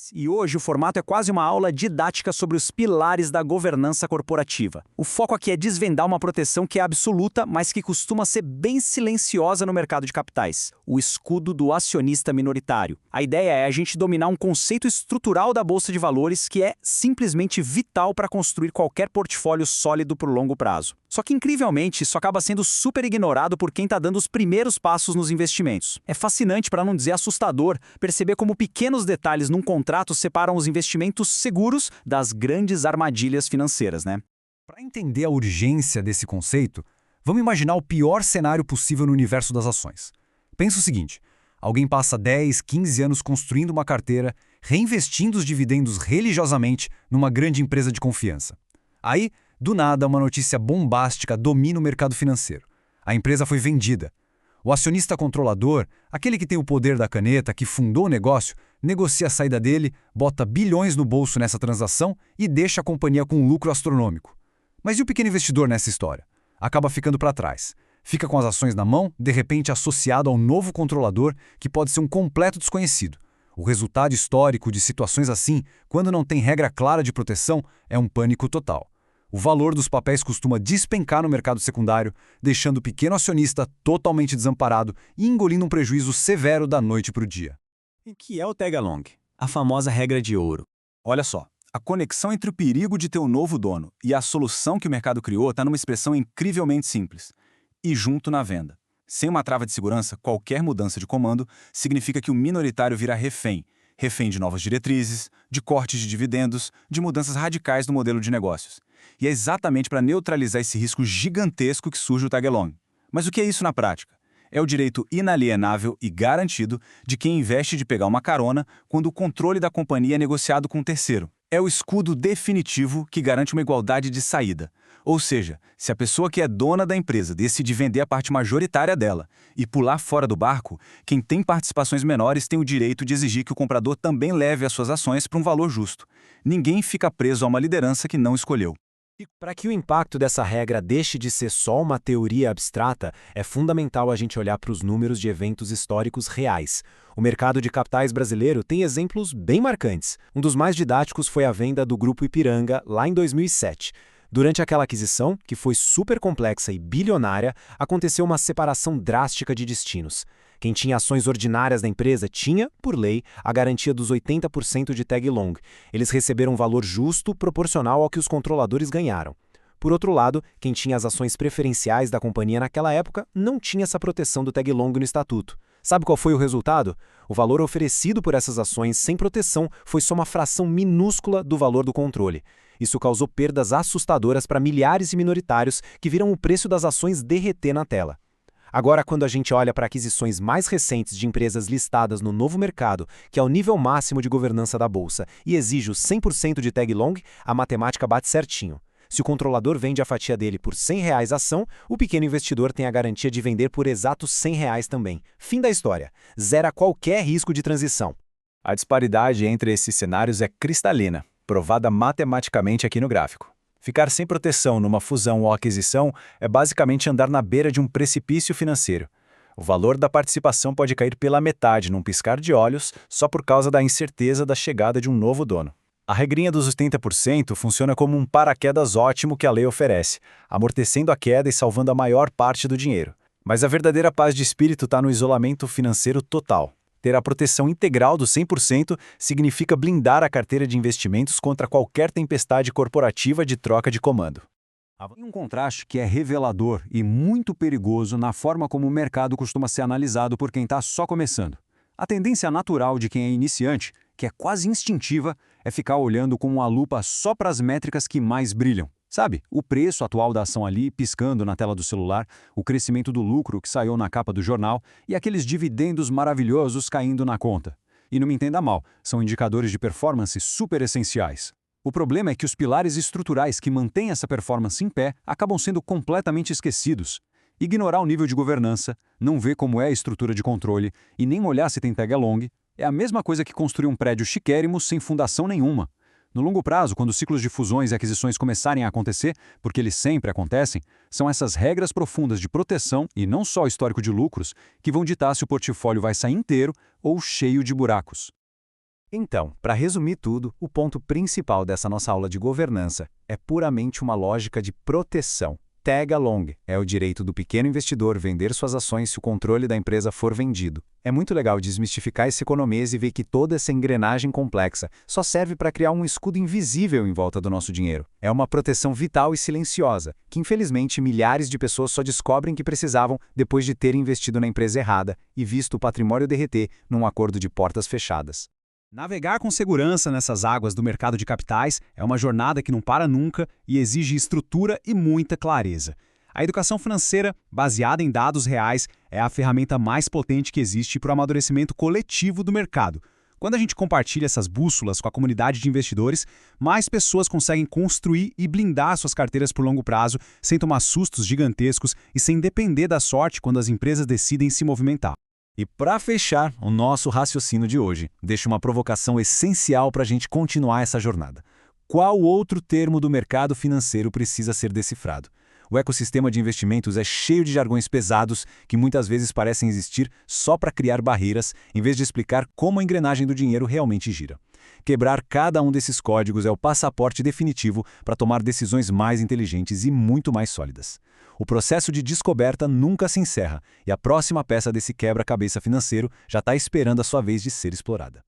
Capitais. E hoje o formato é quase uma aula didática sobre os pilares da governança corporativa. O foco aqui é desvendar uma proteção que é absoluta, mas que costuma ser bem silenciosa no mercado de capitais: o escudo do acionista minoritário. A ideia é a gente dominar um conceito estrutural da Bolsa de Valores que é simplesmente vital para construir qualquer portfólio sólido por longo prazo. Só que, incrivelmente, isso acaba sendo super ignorado por quem está dando os primeiros passos nos investimentos. É fascinante, para não dizer assustador, perceber como pequenos detalhes num contrato separam os investimentos seguros das grandes armadilhas financeiras, né? Para entender a urgência desse conceito, vamos imaginar o pior cenário possível no universo das ações. Pensa o seguinte: alguém passa 10, 15 anos construindo uma carteira, reinvestindo os dividendos religiosamente numa grande empresa de confiança. Aí, do nada, uma notícia bombástica domina o mercado financeiro. A empresa foi vendida. O acionista controlador, aquele que tem o poder da caneta, que fundou o negócio, negocia a saída dele, bota bilhões no bolso nessa transação e deixa a companhia com um lucro astronômico. Mas e o pequeno investidor nessa história? Acaba ficando para trás. Fica com as ações na mão, de repente associado ao novo controlador, que pode ser um completo desconhecido. O resultado histórico de situações assim, quando não tem regra clara de proteção, é um pânico total. O valor dos papéis costuma despencar no mercado secundário, deixando o pequeno acionista totalmente desamparado e engolindo um prejuízo severo da noite para o dia. E que é o tag-along? A famosa regra de ouro. Olha só, a conexão entre o perigo de ter um novo dono e a solução que o mercado criou está numa expressão incrivelmente simples: e junto na venda. Sem uma trava de segurança, qualquer mudança de comando significa que o minoritário vira refém. Refém de novas diretrizes, de cortes de dividendos, de mudanças radicais no modelo de negócios. E é exatamente para neutralizar esse risco gigantesco que surge o tag-along. Mas o que é isso na prática? É o direito inalienável e garantido de quem investe de pegar uma carona quando o controle da companhia é negociado com um terceiro. É o escudo definitivo que garante uma igualdade de saída. Ou seja, se a pessoa que é dona da empresa decide vender a parte majoritária dela e pular fora do barco, quem tem participações menores tem o direito de exigir que o comprador também leve as suas ações para um valor justo. Ninguém fica preso a uma liderança que não escolheu. E para que o impacto dessa regra deixe de ser só uma teoria abstrata, é fundamental a gente olhar para os números de eventos históricos reais. O mercado de capitais brasileiro tem exemplos bem marcantes. Um dos mais didáticos foi a venda do Grupo Ipiranga lá em 2007. Durante aquela aquisição, que foi super complexa e bilionária, aconteceu uma separação drástica de destinos. Quem tinha ações ordinárias da empresa tinha, por lei, a garantia dos 80% de tag-along. Eles receberam um valor justo proporcional ao que os controladores ganharam. Por outro lado, quem tinha as ações preferenciais da companhia naquela época não tinha essa proteção do tag-along no estatuto. Sabe qual foi o resultado? O valor oferecido por essas ações sem proteção foi só uma fração minúscula do valor do controle. Isso causou perdas assustadoras para milhares de minoritários que viram o preço das ações derreter na tela. Agora, quando a gente olha para aquisições mais recentes de empresas listadas no novo mercado, que é o nível máximo de governança da Bolsa, e exige o 100% de tag-along, a matemática bate certinho. Se o controlador vende a fatia dele por R$ 100 a ação, o pequeno investidor tem a garantia de vender por exatos R$ 100 também. Fim da história. Zera qualquer risco de transição. A disparidade entre esses cenários é cristalina, provada matematicamente aqui no gráfico. Ficar sem proteção numa fusão ou aquisição é basicamente andar na beira de um precipício financeiro. O valor da participação pode cair pela metade num piscar de olhos só por causa da incerteza da chegada de um novo dono. A regrinha dos 80% funciona como um paraquedas ótimo que a lei oferece, amortecendo a queda e salvando a maior parte do dinheiro. Mas a verdadeira paz de espírito está no isolamento financeiro total. Ter a proteção integral do 100% significa blindar a carteira de investimentos contra qualquer tempestade corporativa de troca de comando. Tem um contraste que é revelador e muito perigoso na forma como o mercado costuma ser analisado por quem está só começando. A tendência natural de quem é iniciante, que é quase instintiva, é ficar olhando com uma lupa só para as métricas que mais brilham. Sabe, o preço atual da ação ali piscando na tela do celular, o crescimento do lucro que saiu na capa do jornal e aqueles dividendos maravilhosos caindo na conta. E não me entenda mal, são indicadores de performance super essenciais. O problema é que os pilares estruturais que mantêm essa performance em pé acabam sendo completamente esquecidos. Ignorar o nível de governança, não ver como é a estrutura de controle e nem olhar se tem tag-along é a mesma coisa que construir um prédio chiquérrimo sem fundação nenhuma. No longo prazo, quando os ciclos de fusões e aquisições começarem a acontecer, porque eles sempre acontecem, são essas regras profundas de proteção e não só o histórico de lucros que vão ditar se o portfólio vai sair inteiro ou cheio de buracos. Então, para resumir tudo, o ponto principal dessa nossa aula de governança é puramente uma lógica de proteção. Tag along é o direito do pequeno investidor vender suas ações se o controle da empresa for vendido. É muito legal desmistificar esse economês e ver que toda essa engrenagem complexa só serve para criar um escudo invisível em volta do nosso dinheiro. É uma proteção vital e silenciosa, que infelizmente milhares de pessoas só descobrem que precisavam depois de terem investido na empresa errada e visto o patrimônio derreter num acordo de portas fechadas. Navegar com segurança nessas águas do mercado de capitais é uma jornada que não para nunca e exige estrutura e muita clareza. A educação financeira, baseada em dados reais, é a ferramenta mais potente que existe para o amadurecimento coletivo do mercado. Quando a gente compartilha essas bússolas com a comunidade de investidores, mais pessoas conseguem construir e blindar suas carteiras por longo prazo, sem tomar sustos gigantescos e sem depender da sorte quando as empresas decidem se movimentar. E para fechar o nosso raciocínio de hoje, deixo uma provocação essencial para a gente continuar essa jornada. Qual outro termo do mercado financeiro precisa ser decifrado? O ecossistema de investimentos é cheio de jargões pesados que muitas vezes parecem existir só para criar barreiras, em vez de explicar como a engrenagem do dinheiro realmente gira. Quebrar cada um desses códigos é o passaporte definitivo para tomar decisões mais inteligentes e muito mais sólidas. O processo de descoberta nunca se encerra e a próxima peça desse quebra-cabeça financeiro já está esperando a sua vez de ser explorada.